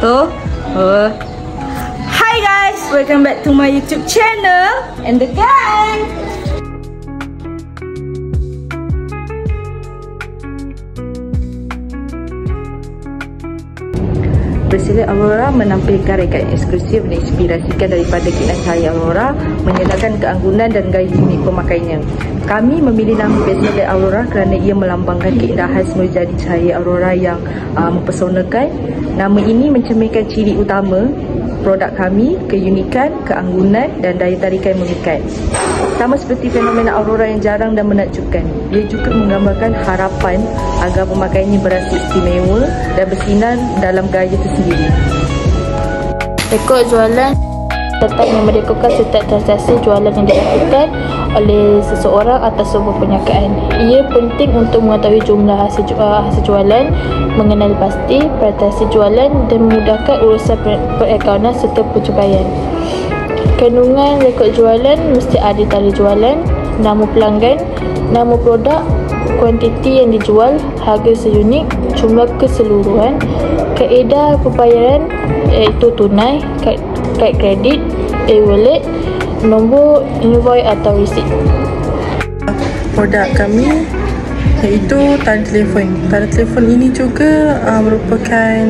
Hi guys, welcome back to my YouTube channel and the gang. Berselia Aurora menampilkan rekaman eksklusif dan inspirasikan daripada kilat cahaya Aurora, menyediakan keanggunan dan gaya unik pemakaiannya. Kami memilih nama Berselia Aurora kerana ia melambangkan keindahan semula jadi cahaya Aurora yang mempesonakan. Nama ini mencerminkan ciri utama produk kami, keunikan, keanggunan dan daya tarikan yang memikat. Sama seperti fenomena Aurora yang jarang dan menakjubkan, dia juga menggambarkan harapan agar pemakaiannya berasa istimewa dan bersinar dalam gaya tersendiri. Rekod jualan tetap memerlukan setiap transaksi jualan yang dilakukan oleh seseorang atas sebuah perniagaan. Ia penting untuk mengetahui jumlah hasil jualan, mengenali pasti perantarasi jualan dan memudahkan urusan perakaunan serta pencapaian. Kandungan rekod jualan mesti ada tarikh jualan, nama pelanggan, nama produk, kuantiti yang dijual, harga seunit, jumlah keseluruhan, kaedah pembayaran iaitu tunai, kad kredit, e-wallet, nombor invoice atau resit. Produk kami iaitu tali telefon. Tali telefon ini juga merupakan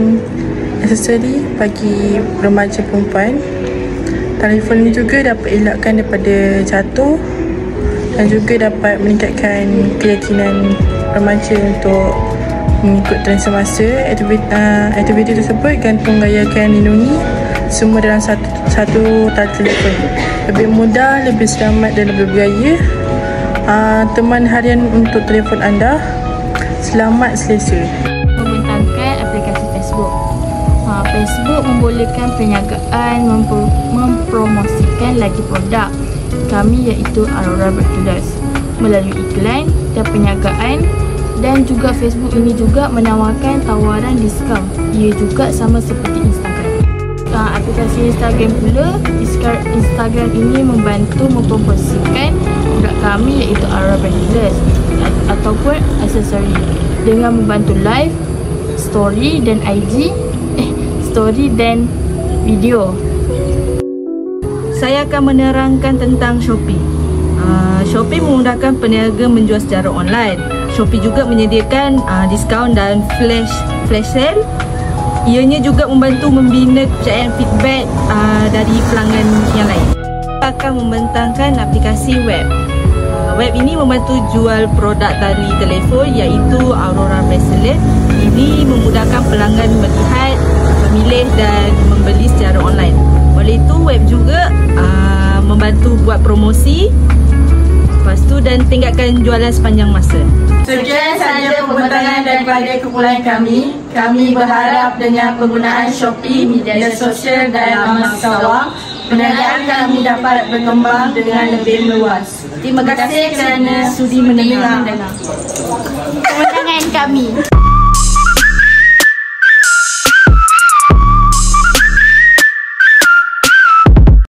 aksesori bagi remaja perempuan. Telefon ini juga dapat elakkan daripada jatuh dan juga dapat meningkatkan keyakinan remaja untuk mengikut tren semasa. Aktiviti tersebut gantung gayakan lindungi semua dalam satu tali telefon. Lebih mudah, lebih selamat dan lebih bergaya. Teman harian untuk telefon anda. Selamat selesa. Membentangkan aplikasi Facebook. Facebook membolehkan perniagaan mempromosikan lagi produk kami iaitu Aurora Bertulis melalui iklan dan perniagaan, dan juga Facebook ini juga menawarkan tawaran diskaun. Ia juga sama seperti Instagram. Aplikasi Instagram pula, Instagram ini membantu mempromosikan produk kami iaitu Aurora Bertulis ataupun aksesori dengan membantu live, story dan story dan video. Saya akan menerangkan tentang Shopee. Shopee memudahkan peniaga menjual secara online. Shopee juga menyediakan diskaun dan flash sale. Ianya juga membantu membina kepercayaan feedback dari pelanggan yang lain. Kita akan membentangkan aplikasi web. Web ini membantu jual produk tali telefon iaitu Aurora Bracelet. Ini memudahkan pelanggan melihat, memilih dan membeli secara online. Oleh itu, web juga membantu buat promosi, lepas tu dan tingkatkan jualan sepanjang masa. Sekian sahaja pembentangan daripada kumpulan kami. Kami berharap dengan penggunaan Shopee, media sosial dan masa sawang, perniagaan kami dapat berkembang dengan lebih meluas. Terima kasih kerana sudi mendengar pembentangan kami.